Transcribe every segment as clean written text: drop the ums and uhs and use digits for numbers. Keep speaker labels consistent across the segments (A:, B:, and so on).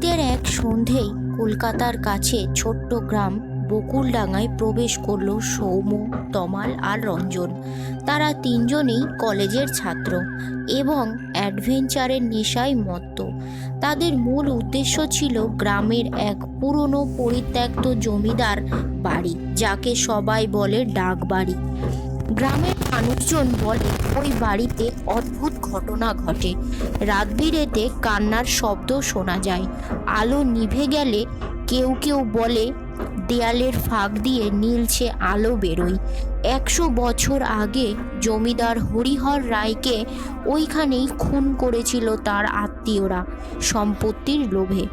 A: শীতের এক সন্ধেয় কলকাতার কাছে ছোট্ট গ্রাম বকুলডাঙ্গায় প্রবেশ করল সৌম্য, তমাল আর রঞ্জন। তারা তিনজনেই কলেজের ছাত্র এবং অ্যাডভেঞ্চারের নেশায় মত্ত। তাদের মূল উদ্দেশ্য ছিল গ্রামের এক পুরনো পরিত্যক্ত জমিদার বাড়ি, যাকে সবাই বলে ডাক বাড়ি। গ্রামের মানুষজন বলে ওই বাড়িতে অদ্ভুত ঘটনা ঘটে। রাত বিরেতে কান্নার শব্দ শোনা যায়, আলো নিভে গেলে কেউ কেউ বলে দেয়ালের ফাঁক দিয়ে নীলছে আলো বেরোয়। 100 বছর আগে জমিদার হরিহর রায়কে ওইখানেই খুন করেছিল তার আত্মীয়রা সম্পত্তির লোভে।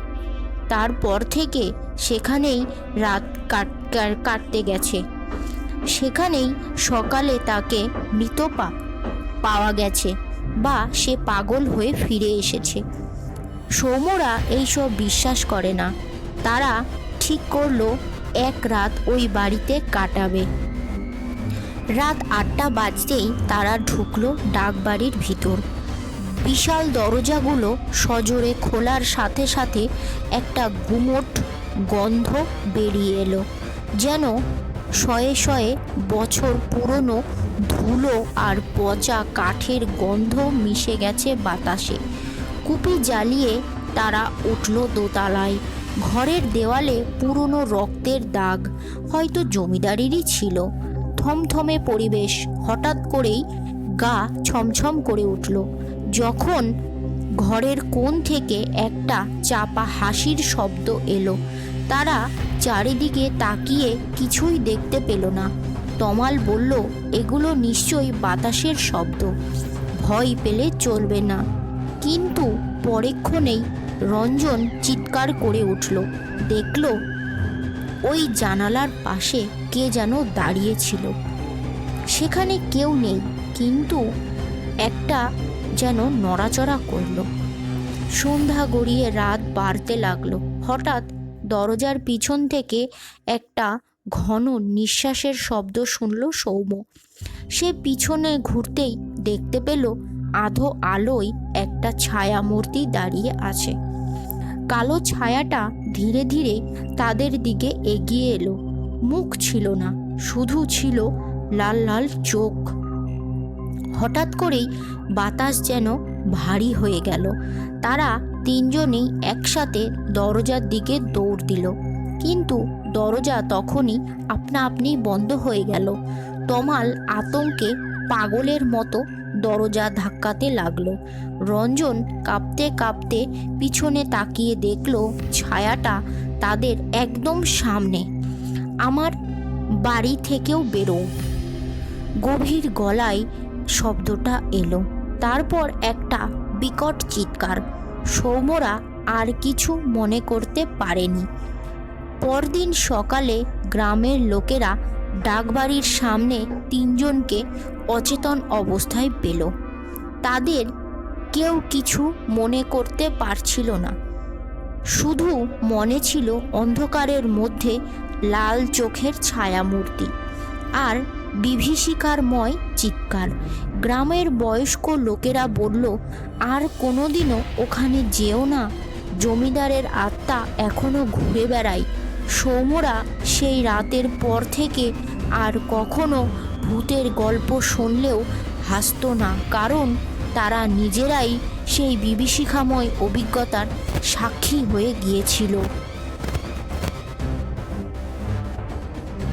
A: তারপর থেকে সেখানেই রাত কাটতে গেছে। সেখানেই সকালে তাকে মৃত পাওয়া গেছে বা সে পাগল হয়ে ফিরে এসেছে। সৌম্যরা এইসব বিশ্বাস করে না। তারা ঠিক করলো এক রাত ওই বাড়িতে কাটাবে। রাত 8টা বাজতেই তারা ঢুকলো ডাকবাড়ির ভিতর। বিশাল দরজাগুলো সজোরে খোলার সাথে সাথে একটা গুমোট গন্ধ বেরিয়ে এলো, যেন শয়ে শয়ে বছর পুরনো ধুলো আর পচা কাঠের গন্ধ মিশে গেছে বাতাসে। কুপি জ্বালিয়ে তারা উঠল দোতলায়। ঘরের দেওয়ালে পুরনো রক্তের দাগ, হয়তো জমিদারেরই ছিল। থমথমে পরিবেশ। হঠাৎ করেই গা ছমছম করে উঠল যখন ঘরের কোণ থেকে একটা চাপা হাসির শব্দ এলো। তারা চারিদিকে তাকিয়ে কিছুই দেখতে পেল না। তমাল বলল, এগুলো নিশ্চয়ই বাতাসের শব্দ, ভয় পেলে চলবে না। কিন্তু পরেক্ষণেই রঞ্জন চিৎকার করে উঠল। দেখল ওই জানালার পাশে কে যেন দাঁড়িয়েছিল। সেখানে কেউ নেই, কিন্তু একটা যেন নড়াচড়া করল। সন্ধ্যা গড়িয়ে রাত বাড়তে লাগলো। হঠাৎ দরজার পিছন থেকে একটা ঘন নিঃশ্বাসের শব্দ শুনল সৌম্য। সে পিছনে ঘুরতেই দেখতে পেল আধো আলোয় একটা ছায়ামূর্তি দাঁড়িয়ে আছে। কালো ছায়াটা ধীরে ধীরে তাদের দিকে এগিয়ে এলো। মুখ ছিল না, শুধু ছিল লাল লাল চোখ। হঠাৎ করেই বাতাস যেন ভারী হয়ে গেল। তারা তিনজনেই একসাথে দরজার দিকে দৌড় দিল, কিন্তু দরজা তখনই আপনা আপনি বন্ধ হয়ে গেল। তমাল আতঙ্কে পাগলের মতো দরজা ধাক্কাতে লাগলো। রঞ্জন কাঁপতে কাঁপতে পিছনে তাকিয়ে দেখল ছায়াটা তাদের একদম সামনে। আমার বাড়ি থেকেও বেরো, গভীর গলায় শব্দটা এলো। তারপর একটা বিকট চিৎকার। সৌম্যরা আর কিছু মনে করতে পারেনি। পরদিন সকালে গ্রামের লোকেরা ডাকবাড়ির সামনে তিনজনকে অচেতন অবস্থায় পেল। তাদের কেউ কিছু মনে করতে পারছিল না, শুধু মনে ছিল অন্ধকারের মধ্যে লাল চোখের ছায়ামূর্তি আর বিভীষিকাময় চিৎকার। গ্রামের বয়স্ক লোকেরা বলল, আর কোনোদিনও ওখানে যেও না, জমিদারের আত্মা এখনো ঘুরে বেড়ায়। সৌম্যরা সেই রাতের পর থেকে আর কখনো ভূতের গল্প শুনলেও হাসত না, কারণ তারা নিজেরাই সেই বিভীষিকাময় অভিজ্ঞতার সাক্ষী হয়ে গিয়েছিল।